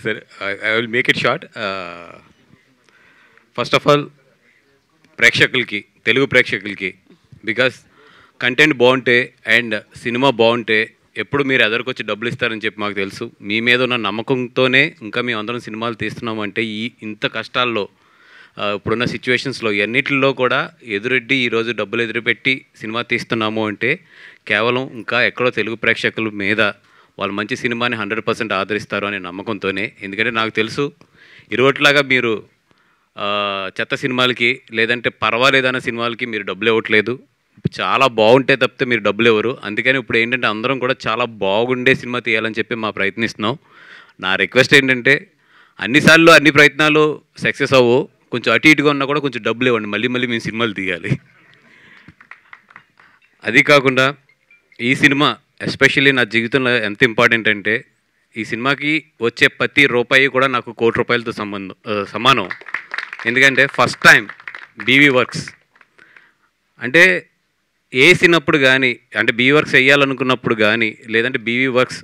సరే, I will make it short. First of all ప్రేక్షకులకి, తెలుగు ప్రేక్షకులకి, బికాస్ కంటెంట్ బాగుంటే అండ్ సినిమా బాగుంటే ఎప్పుడు మీరు ఎదరికొచ్చి డబ్బులు ఇస్తారని చెప్పి మాకు తెలుసు. మీ మీద ఉన్న నమ్మకంతోనే ఇంకా మేము అందరం సినిమాలు తీస్తున్నామంటే ఇంత కష్టాల్లో ఇప్పుడున్న సిచ్యువేషన్స్లో ఎన్నిటిలో కూడా ఎదురెడ్డి ఈరోజు డబ్బులు ఎదురుపెట్టి సినిమా తీస్తున్నాము అంటే కేవలం ఇంకా ఎక్కడో తెలుగు ప్రేక్షకుల మీద వాళ్ళు మంచి సినిమాని 100% ఆదరిస్తారు అనే నమ్మకంతోనే. ఎందుకంటే నాకు తెలుసు ఇరువట్లాగా మీరు చెత్త సినిమాలకి లేదంటే పర్వాలేదన్న సినిమాలకి మీరు డబ్బులు ఇవ్వట్లేదు. చాలా బాగుంటే తప్పితే మీరు డబ్బులు ఇవ్వరు. అందుకని ఇప్పుడు ఏంటంటే అందరం కూడా చాలా బాగుండే సినిమా తీయాలని చెప్పి మా ప్రయత్నిస్తున్నాం. నా రిక్వెస్ట్ ఏంటంటే అన్నిసార్లు అన్ని ప్రయత్నాలు సక్సెస్ అవ్వు, కొంచెం అటు ఇటుగా ఉన్నా కూడా కొంచెం డబ్బులు ఇవ్వండి, మళ్ళీ మళ్ళీ మేము సినిమాలు తీయాలి. అది కాకుండా ఈ సినిమా ఎస్పెషల్లీ నా జీవితంలో ఎంత ఇంపార్టెంట్ అంటే ఈ సినిమాకి వచ్చే ప్రతి రూపాయి కూడా నాకు ₹1,00,00,000తో సమానం. ఎందుకంటే ఫస్ట్ టైం బీవీ వర్క్స్ అంటే వేసినప్పుడు కానీ, అంటే బీవీ వర్క్స్ వేయాలనుకున్నప్పుడు కానీ, లేదంటే బీవీ వర్క్స్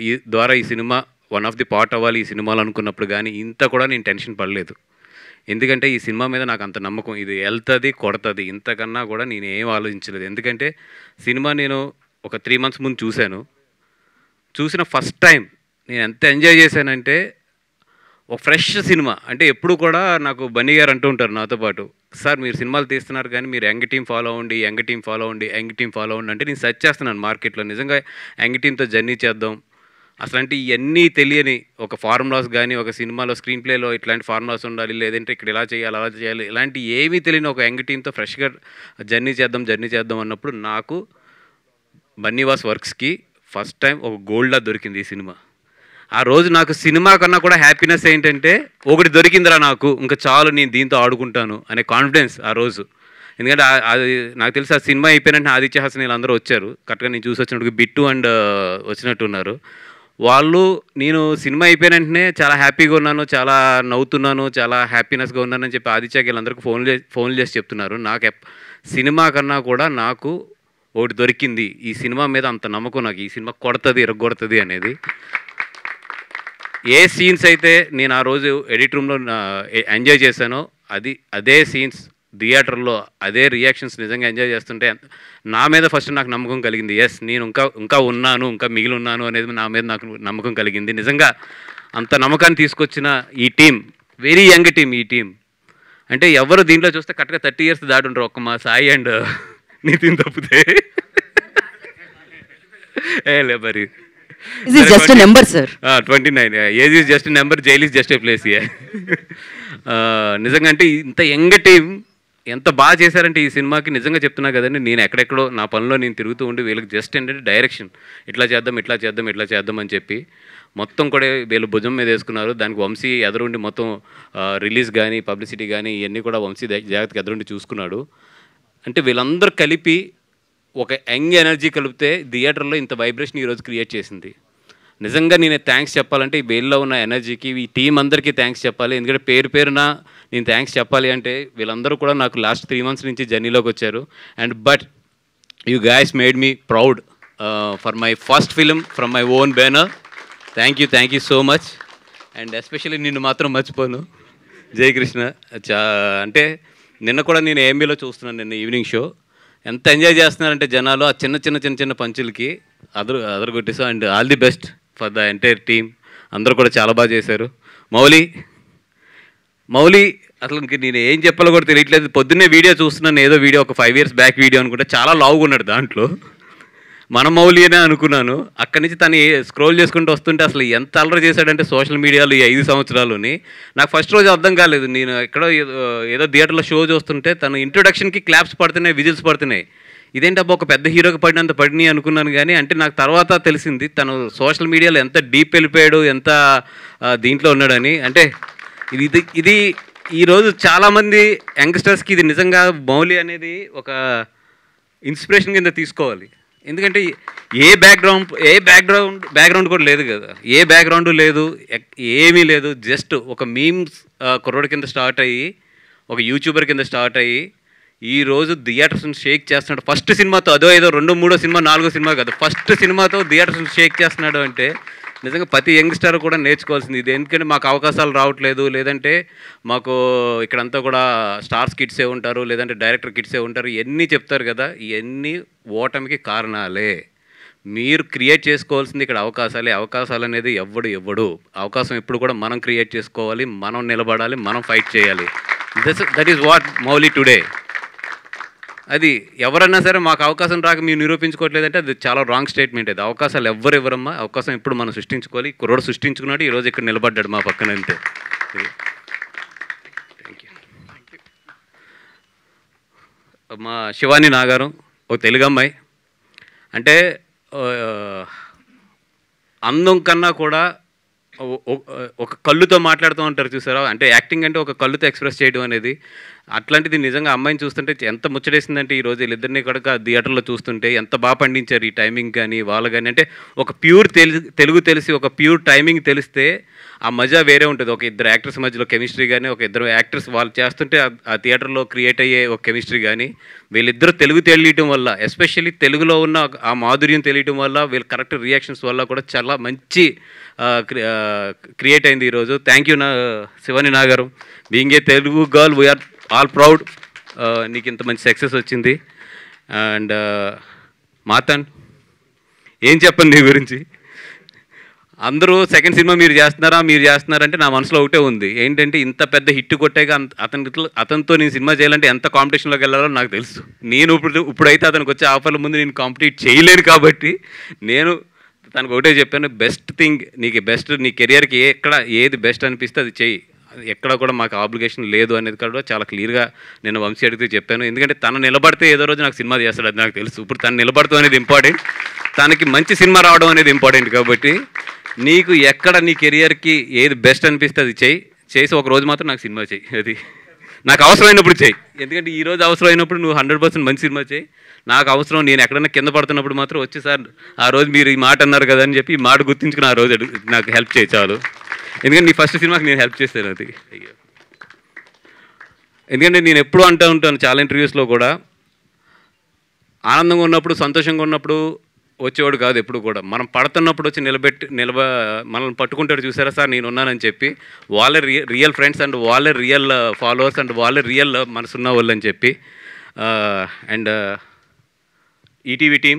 ఈ ద్వారా ఈ cinema one of the part అవ్వాలి ఈ సినిమాలు అనుకున్నప్పుడు కానీ ఇంత కూడా నేను టెన్షన్ పడలేదు. ఎందుకంటే ఈ సినిమా మీద నాకు అంత నమ్మకం, ఇది వెళ్తుంది కొడుతుంది, ఇంతకన్నా కూడా నేను ఏం ఆలోచించలేదు. ఎందుకంటే సినిమా నేను ఒక 3 months ముందు చూసిన ఫస్ట్ టైం నేను ఎంత ఎంజాయ్ చేశానంటే ఒక ఫ్రెష్ సినిమా. అంటే ఎప్పుడు కూడా నాకు బన్నీ గారు అంటూ ఉంటారు నాతో పాటు, సార్ మీరు సినిమాలు తీస్తున్నారు కానీ మీరు యంగ్ టీం ఫాలో అవ్వండి, యంగ్ టీం ఫాలో అవ్వండి, యంగ్ టీం ఫాలో అవ్వండి అంటే నేను సెర్చ్ చేస్తున్నాను మార్కెట్లో. నిజంగా యంగ్ టీంతో జర్నీ చేద్దాం అసలు అంటే ఇవన్నీ తెలియని ఒక ఫార్ములాస్ కానీ, ఒక సినిమాలో స్క్రీన్ ప్లేలో ఇట్లాంటి ఫార్ములాస్ ఉండాలి, లేదంటే ఇక్కడ ఇలా చేయాలి అలా చేయాలి, ఇలాంటి ఏమీ తెలియని ఒక యంగ్ టీంతో ఫ్రెష్గా జర్నీ చేద్దాం అన్నప్పుడు నాకు బన్నీవాస్ వర్క్స్కి ఫస్ట్ టైం ఒక గోల్డ్లా దొరికింది ఈ సినిమా. ఆ రోజు నాకు సినిమా కన్నా కూడా హ్యాపీనెస్ ఏంటంటే ఒకటి దొరికిందిరా నాకు, ఇంకా చాలు నేను దీంతో ఆడుకుంటాను అనే కాన్ఫిడెన్స్ ఆ రోజు. ఎందుకంటే అది నాకు తెలిసి ఆ సినిమా అయిపోయినట్టు ఆదిత్య హాసన్ వీళ్ళందరూ వచ్చారు. కరెక్ట్గా నేను చూసి వచ్చినప్పుడు బిట్టు అండ్ వచ్చినట్టున్నారు వాళ్ళు. నేను సినిమా అయిపోయిన వెంటనే చాలా హ్యాపీగా ఉన్నాను, చాలా నవ్వుతున్నాను, చాలా హ్యాపీనెస్గా ఉన్నానని చెప్పి ఆదిత్యకి వీళ్ళందరికీ ఫోన్లు చేసి చెప్తున్నారు. నాకు సినిమా కన్నా కూడా నాకు ఒకటి దొరికింది, ఈ సినిమా మీద అంత నమ్మకం నాకు, ఈ సినిమా కొడుతుంది ఇరగొడుతుంది అనేది. ఏ సీన్స్ అయితే నేను ఆ రోజు ఎడిట్ రూమ్లో ఎంజాయ్ చేశానో అదే సీన్స్ థియేటర్లో అదే రియాక్షన్స్ నిజంగా ఎంజాయ్ చేస్తుంటే నా మీద ఫస్ట్ నాకు నమ్మకం కలిగింది. ఎస్ నేను ఇంకా ఉన్నాను, ఇంకా మిగిలి ఉన్నాను అనేది నా మీద నాకు నమ్మకం కలిగింది. నిజంగా అంత నమ్మకాన్ని తీసుకొచ్చిన ఈ టీం, వెరీ యంగ్ టీం. ఈ టీం అంటే ఎవరు దీంట్లో చూస్తే కరెక్ట్గా 30 years దాటి ఉంటారు, ఒక్క మా సాయి అండ్ నితిన్ తప్పితే. లే మరి This is just a number, sir. 29. Age is just a number, jail is just a place. నిజంగా అంటే ఇంత యంగ్ టీం ఎంత బాగా చేశారంటే ఈ సినిమాకి నిజంగా చెప్తున్నా కదండి. నేను ఎక్కడెక్కడో నా పనిలో నేను తిరుగుతూ ఉండి వీళ్ళకి జస్ట్ ఏంటంటే డైరెక్షన్ ఇట్లా చేద్దాం అని చెప్పి మొత్తం కూడా వీళ్ళు భుజం మీద వేసుకున్నారు. దానికి వంశీ ఎదురుండి మొత్తం రిలీజ్ కానీ పబ్లిసిటీ కానీ ఇవన్నీ కూడా వంశీ జాగ్రత్తగా ఎదురుండి చూసుకున్నాడు. అంటే వీళ్ళందరూ కలిపి ఒక యంగ్ ఎనర్జీ కలిపితే థియేటర్లో ఇంత వైబ్రేషన్ ఈరోజు క్రియేట్ చేసింది. నిజంగా నేను థ్యాంక్స్ చెప్పాలంటే ఈ బెయిల్లో ఉన్న ఎనర్జీకి ఈ టీం అందరికీ థ్యాంక్స్ చెప్పాలి. ఎందుకంటే పేరున నేను థ్యాంక్స్ చెప్పాలి అంటే వీళ్ళందరూ కూడా నాకు లాస్ట్ 3 months నుంచి జర్నీలోకి వచ్చారు. And but you guys made me proud for my first film from my own banner. Thank you so much. And especially నిన్ను మాత్రం మర్చిపోను, జయకృష్ణ. అంటే నిన్న కూడా నేను ఏఎంబీలో చూస్తున్నాను, నిన్న ఈవినింగ్ షో. ఎంత ఎంజాయ్ చేస్తున్నారంటే జనాలు ఆ చిన్న పంచులకి అదరగొట్టేసాం. And all the best for the entire team. అందరూ కూడా చాలా బాగా చేశారు. మౌలి అసలు నేను ఏం చెప్పాలో కూడా తెలియట్లేదు. పొద్దున్నే వీడియో చూస్తున్నాను, ఏదో వీడియో ఒక 5 years బ్యాక్ వీడియో అనుకుంటే చాలా లావుగా ఉన్నాడు దాంట్లో. మన మౌలి అనే అనుకున్నాను. అక్కడి నుంచి తను స్క్రోల్ చేసుకుంటూ వస్తుంటే అసలు ఎంత అల్లరి చేశాడంటే సోషల్ మీడియాలో ఈ 5 సంవత్సరాలని నాకు ఫస్ట్ రోజు అర్థం కాలేదు. నేను ఎక్కడో ఏదో థియేటర్లో షో చూస్తుంటే తను ఇంట్రొడక్షన్కి క్లాప్స్ పడుతున్నాయి, విజిల్స్ పడుతున్నాయి. ఇదేంటబ్బా ఒక పెద్ద హీరోకి పడినంత పడినాయి అనుకున్నాను. కానీ అంటే నాకు తర్వాత తెలిసింది తను సోషల్ మీడియాలో ఎంత డీప్ వెళ్ళిపోయాడు, ఎంత దీంట్లో ఉన్నాడని. అంటే ఇది ఈరోజు చాలామంది యంగ్స్టర్స్కి ఇది నిజంగా మౌలి అనేది ఒక ఇన్స్పిరేషన్ కింద తీసుకోవాలి. ఎందుకంటే ఏ బ్యాక్గ్రౌండ్ కూడా లేదు కదా, ఏ బ్యాక్గ్రౌండ్ లేదు, ఏమీ లేదు. జస్ట్ ఒక మీమ్స్ కుర్రోడి కింద స్టార్ట్ అయ్యి ఒక యూట్యూబర్ కింద స్టార్ట్ అయ్యి ఈరోజు థియేటర్స్ని షేక్ చేస్తున్నాడు. ఫస్ట్ సినిమాతో, ఏదో 2, 3 సినిమా 4 సినిమా కాదు, ఫస్ట్ సినిమాతో థియేటర్స్ని షేక్ చేస్తున్నాడు అంటే నిజంగా ప్రతి యంగ్స్టర్ కూడా నేర్చుకోవాల్సింది ఇది. ఎందుకంటే మాకు అవకాశాలు రావట్లేదు, లేదంటే మాకు ఇక్కడంతా కూడా స్టార్స్ కిడ్సే ఉంటారు, లేదంటే డైరెక్టర్ కిడ్సే ఉంటారు, ఇవన్నీ చెప్తారు కదా, ఇవన్నీ ఓటమికి కారణాలే. మీరు క్రియేట్ చేసుకోవాల్సింది ఇక్కడ అవకాశాలే. అవకాశాలు అనేది ఇవ్వడు. అవకాశం ఎప్పుడు కూడా మనం క్రియేట్ చేసుకోవాలి, మనం నిలబడాలి, మనం ఫైట్ చేయాలి. That is what Mouli today. అది ఎవరన్నా సరే మాకు అవకాశం రాక మీరు నిరూపించుకోవట్లేదంటే అది చాలా రాంగ్ స్టేట్మెంట్. అది అవకాశాలు ఇవ్వరమ్మా, అవకాశం ఎప్పుడు మనం సృష్టించుకోవాలి. కుర్రోడు సృష్టించుకున్నాడు, ఈరోజు ఇక్కడ నిలబడ్డాడు మా పక్కన, అంతే. Thank you. మా శివాని నాగారం ఒక తెలుగు అమ్మాయి. అంటే అందం కన్నా కూడా ఒక కళ్ళుతో మాట్లాడుతూ ఉంటారు చూసారా, అంటే యాక్టింగ్ అంటే ఒక కళ్ళుతో ఎక్స్ప్రెస్ చేయడం అనేది. అట్లాంటిది నిజంగా అమ్మాయిని చూస్తుంటే ఎంత ముచ్చటేసిందంటే ఈరోజు వీళ్ళిద్దరిని కూడా థియేటర్లో చూస్తుంటే ఎంత బాగా పండించారు ఈ టైమింగ్ కానీ వాళ్ళు కానీ. అంటే ఒక ప్యూర్ తెలుగు తెలిసి ఒక ప్యూర్ టైమింగ్ తెలిస్తే ఆ మజా వేరే ఉంటుంది. ఒక ఇద్దరు యాక్టర్స్ మధ్యలో కెమిస్ట్రీ కానీ, ఒక ఇద్దరు యాక్టర్స్ వాళ్ళు చేస్తుంటే ఆ థియేటర్లో క్రియేట్ అయ్యే ఒక కెమిస్ట్రీ కానీ, వీళ్ళిద్దరూ తెలుగు తెలియటం వల్ల, ఎస్పెషల్లీ తెలుగులో ఉన్న ఆ మాధుర్యం తెలియటం వల్ల, వీళ్ళ కరెక్ట్ రియాక్షన్స్ వల్ల కూడా చాలా మంచి క్రియేట్ అయింది ఈరోజు. Thank you Shivani Nagaram. Being a Telugu girl we are all proud. నీకు ఇంత మంచి సక్సెస్ వచ్చింది. అండ్ మాతన్ ఏం చెప్పండి నీ గురించి. అందరూ సెకండ్ సినిమా మీరు చేస్తున్నారంటే నా మనసులో ఒకటే ఉంది, ఏంటంటే ఇంత పెద్ద హిట్ కొట్టాక అతనితో నేను సినిమా చేయాలంటే ఎంత కాంపిటీషన్లోకి వెళ్ళాలో నాకు తెలుసు. నేను ఇప్పుడైతే అతనికి వచ్చే ఆఫర్ల ముందు నేను కాంపిటీట్ చేయలేను కాబట్టి నేను తనకు ఒకటే చెప్పాను, బెస్ట్ థింగ్ నీకు బెస్ట్, నీ కెరియర్కి ఏది బెస్ట్ అనిపిస్తే అది చెయ్యి, ఎక్కడ కూడా మాకు ఆబ్లిగేషన్ లేదు అనేది కూడా చాలా క్లియర్గా నేను వంశీ అడిగితే చెప్పాను. ఎందుకంటే తను నిలబడితే ఏదో రోజు నాకు సినిమా చేస్తాడు, అది నాకు తెలుసు. ఇప్పుడు తను నిలబడతాం అనేది ఇంపార్టెంట్, తనకి మంచి సినిమా రావడం అనేది ఇంపార్టెంట్. కాబట్టి నీకు ఎక్కడ నీ కెరియర్కి ఏది బెస్ట్ అనిపిస్తే అది చేసి ఒక రోజు మాత్రం నాకు సినిమా చేయి, అది నాకు అవసరమైనప్పుడు చేయి. ఎందుకంటే ఈరోజు అవసరమైనప్పుడు నువ్వు 100% మంచి సినిమా చేయి. నాకు అవసరం, నేను ఎక్కడన్నా కింద పడుతున్నప్పుడు మాత్రం వచ్చి సార్ ఆ రోజు మీరు ఈ మాట అన్నారు కదా అని చెప్పి ఈ మాట గుర్తించుకుని ఆ రోజు నాకు హెల్ప్ చేయి చాలు. ఎందుకంటే నీ ఫస్ట్ సినిమాకి నేను హెల్ప్ చేస్తాను అది. ఎందుకంటే నేను ఎప్పుడూ అంటూ ఉంటాను చాలా ఇంటర్వ్యూస్లో కూడా, ఆనందంగా ఉన్నప్పుడు సంతోషంగా ఉన్నప్పుడు వచ్చేవాడు కాదు ఎప్పుడు కూడా, మనం పడుతున్నప్పుడు వచ్చి మనల్ని పట్టుకుంటాడు చూసారా సార్ నేను ఉన్నానని చెప్పి, వాళ్ళే రియల్ ఫ్రెండ్స్ అండ్ వాళ్ళే రియల్ ఫాలోవర్స్ అండ్ వాళ్ళే రియల్ మనసున్న వాళ్ళు అని చెప్పి. అండ్ ఈటీవీ టీం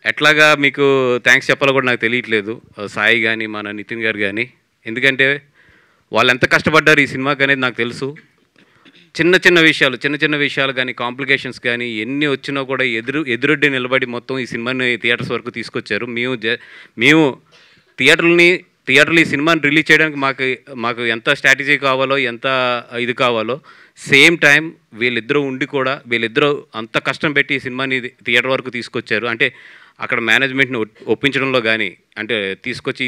ఎట్లాగా మీకు థ్యాంక్స్ చెప్పాలో కూడా నాకు తెలియట్లేదు, సాయి కానీ మన నితిన్ గారు కానీ. ఎందుకంటే వాళ్ళు ఎంత కష్టపడ్డారు ఈ సినిమాకి అనేది నాకు తెలుసు. చిన్న చిన్న విషయాలు కానీ, కాంప్లికేషన్స్ కానీ ఎన్ని వచ్చినా కూడా ఎదురొడ్డి నిలబడి మొత్తం ఈ సినిమాని థియేటర్స్ వరకు తీసుకొచ్చారు. మేము థియేటర్లు ఈ సినిమాని రిలీజ్ చేయడానికి మాకు ఎంత స్ట్రాటజీ కావాలో, ఎంత ఇది కావాలో, సేమ్ టైం వీళ్ళిద్దరూ ఉండి కూడా వీళ్ళిద్దరూ అంత కష్టం పెట్టి ఈ సినిమాని థియేటర్ వరకు తీసుకొచ్చారు. అంటే అక్కడ మేనేజ్మెంట్ని ఒప్పించడంలో కానీ, అంటే తీసుకొచ్చి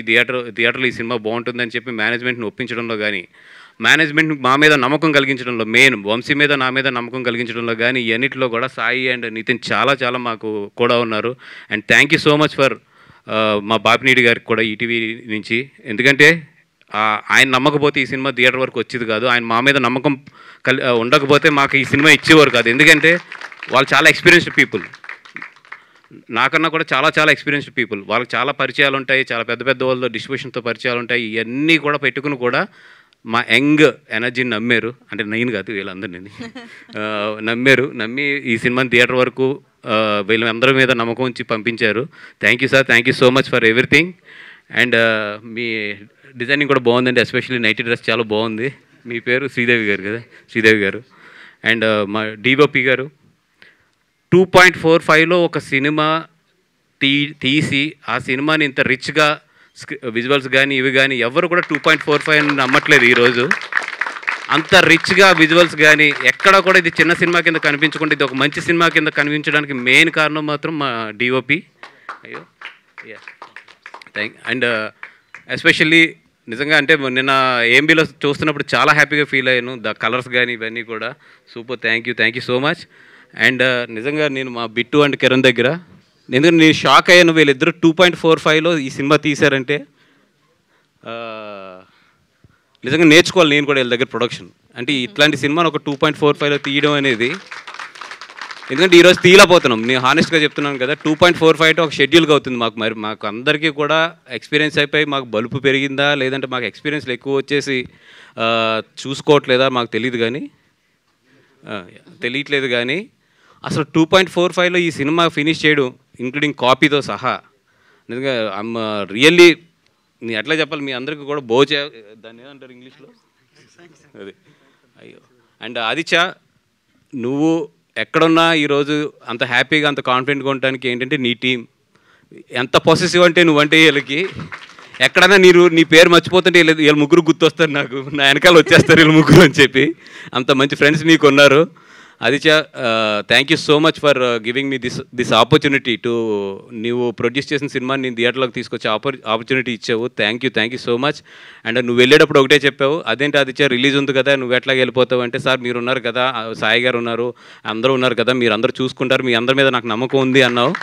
థియేటర్లో ఈ సినిమా బాగుంటుందని చెప్పి మేనేజ్మెంట్ని ఒప్పించడంలో కానీ, మేనేజ్మెంట్ మా మీద నమ్మకం కలిగించడంలో, మెయిన్ వంశీ మీద నా మీద నమ్మకం కలిగించడంలో కానీ, ఇవన్నిటిలో కూడా సాయి అండ్ నితిన్ చాలా మాకు కూడా ఉన్నారు. And thank you so much for మా బాపినీడి గారికి కూడా ఈటీవీ నుంచి. ఎందుకంటే ఆయన నమ్మకపోతే ఈ సినిమా థియేటర్ వరకు వచ్చేది కాదు. ఆయన మా మీద నమ్మకం ఉండకపోతే మాకు ఈ సినిమా ఇచ్చేవారు కాదు. ఎందుకంటే వాళ్ళు చాలా ఎక్స్పీరియన్స్డ్ పీపుల్, నాకన్నా కూడా చాలా ఎక్స్పీరియన్స్డ్ పీపుల్. వాళ్ళకి చాలా పరిచయాలు ఉంటాయి, చాలా పెద్ద వాళ్ళతో డిస్ట్రిబ్యూషన్తో పరిచయాలు ఉంటాయి. ఇవన్నీ కూడా పెట్టుకుని కూడా మా యంగ్ ఎనర్జీని నమ్మారు. అంటే నేను కాదు, వీళ్ళందరినీ నమ్మి ఈ సినిమాని థియేటర్ వరకు వీళ్ళందరి మీద నమ్మకం ఉంచి పంపించారు. Thank you sir, thank you so much for everything. And me designing కూడా బాగుందండి, ఎస్పెషల్లీ నైటీ డ్రెస్ చాలా బాగుంది. మీ పేరు శ్రీదేవి గారు కదా, శ్రీదేవి గారు. అండ్ మా డిఓపి గారు 2.45లో ఒక సినిమా తీసి ఆ సినిమాని ఇంత రిచ్గా విజువల్స్ కానీ ఇవి కానీ ఎవరు కూడా 2.45 అని నమ్మట్లేదు ఈరోజు. అంత రిచ్గా విజువల్స్ కానీ ఎక్కడ కూడా ఇది చిన్న సినిమా కింద కనిపించకుండా ఇది ఒక మంచి సినిమా కింద కనిపించడానికి మెయిన్ కారణం మాత్రం మా డిఓపి. అయ్యో అండ్ ఎస్పెషల్లీ నిజంగా అంటే నిన్న ఏంబీలో చూస్తున్నప్పుడు చాలా హ్యాపీగా ఫీల్ అయ్యాను. ద కలర్స్ కానీ ఇవన్నీ కూడా super. Thank you so much. And నిజంగా నేను మా బిట్టు అండ్ కిరణ్ దగ్గర, ఎందుకంటే నేను షాక్ అయ్యాను, వీళ్ళిద్దరు 2.45లో ఈ సినిమా తీశారంటే నిజంగా నేర్చుకోవాలి నేను కూడా వీళ్ళ దగ్గర ప్రొడక్షన్. అంటే ఇట్లాంటి సినిమాను ఒక 2.45లో తీయడం అనేది ఎందుకంటే ఈరోజు తీయలేకపోతున్నాం. నేను హానెస్ట్గా చెప్తున్నాను కదా, 2.45 ఒక షెడ్యూల్గా అవుతుంది మాకు. మరి మాకు అందరికీ కూడా ఎక్స్పీరియన్స్ అయిపోయి మాకు బలుపు పెరిగిందా లేదంటే మాకు ఎక్స్పీరియన్స్లు ఎక్కువ వచ్చేసి చూసుకోవట్లేదా మాకు తెలియట్లేదు కానీ అసలు 2.45లో ఈ సినిమా ఫినిష్ చేయడం ఇంక్లూడింగ్ కాపీతో సహా నిజంగా ఐమ్ రియల్లీ, నేను ఎట్లా చెప్పాలి మీ అందరికీ కూడా దాన్ని ఏమంటారు ఇంగ్లీష్లో అది అయ్యో. అండ్ ఆదిత్య, నువ్వు ఎక్కడున్నా ఈరోజు అంత హ్యాపీగా అంత కాన్ఫిడెంట్గా ఉండడానికి ఏంటంటే నీ టీం ఎంత పొసెసివ్ అంటే నువ్వంటే వీళ్ళకి ఎక్కడన్నా నీ పేరు మర్చిపోతుంటే వీళ్ళు ముగ్గురు గుర్తొస్తారు నాకు, నా వెనకాల వచ్చేస్తారు వీళ్ళు ముగ్గురు అని చెప్పి. అంత మంచి ఫ్రెండ్స్ మీకు ఉన్నారు. Aditya, thank you so much for giving me this opportunity to నువ్వు ప్రొడ్యూస్ చేసిన సినిమాని నేను థియేటర్లోకి తీసుకొచ్చే ఆపర్చునిటీ ఇచ్చావు. Thank you so much. And నువ్వు వెళ్ళేటప్పుడు ఒకటే చెప్పావు, అదేంటి ఆదిత్య రిలీజ్ ఉంది కదా నువ్వు ఎట్లాగ వెళ్ళిపోతావు అంటే, సార్ మీరు ఉన్నారు కదా, సాయి గారు ఉన్నారు, అందరూ ఉన్నారు కదా, మీరు అందరూ చూసుకుంటారు, మీ అందరి మీద నాకు నమ్మకం ఉంది అన్నావు.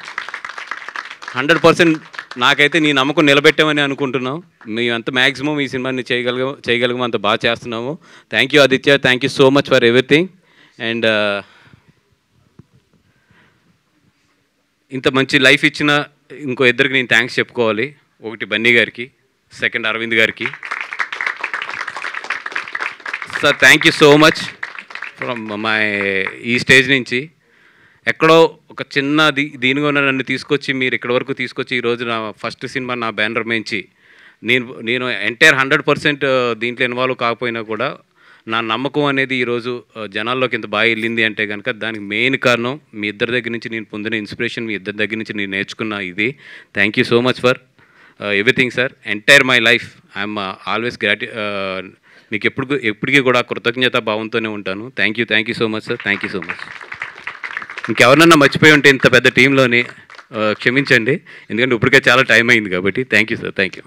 100% నాకైతే నీ నమ్మకం నిలబెట్టామని అనుకుంటున్నావు. మేము అంత మ్యాక్సిమం ఈ సినిమాని చేయగలిగాము, అంత బాగా చేస్తున్నాము. Thank you Aditya, thank you so much for everything. And ఇంత మంచి లైఫ్ ఇచ్చిన ఇంకో ఇద్దరికి నేను థ్యాంక్స్ చెప్పుకోవాలి. ఒకటి బన్నీ గారికి, సెకండ్ అరవింద్ గారికి. Sir thank you so much from my ఈ స్టేజ్ నుంచి ఎక్కడో ఒక చిన్న దీనిగా ఉన్న నన్ను తీసుకొచ్చి మీరు ఇక్కడ వరకు తీసుకొచ్చి ఈరోజు నా ఫస్ట్ సినిమా నా బ్యానర్ మించి నేను ఎంటైర్ 100% దీంట్లో ఇన్వాల్వ్ కాకపోయినా కూడా నా నమ్మకం అనేది ఈరోజు జనాల్లోకి ఇంత బాగా వెళ్ళింది అంటే కనుక దానికి మెయిన్ కారణం మీ ఇద్దరి దగ్గర నుంచి నేను పొందిన ఇన్స్పిరేషన్, మీ ఇద్దరి దగ్గర నుంచి నేను నేర్చుకున్న ఇది. Thank you so much for everything sir. Entire my life I'm always మీకు ఎప్పటికీ కూడా కృతజ్ఞత భావంతోనే ఉంటాను. Thank you so much sir. Thank you so much. ఇంకెవరన్నా మర్చిపోయి ఉంటే ఇంత పెద్ద టీంలోని క్షమించండి, ఎందుకంటే ఇప్పటికే చాలా టైం అయింది కాబట్టి. Thank you sir. Thank you.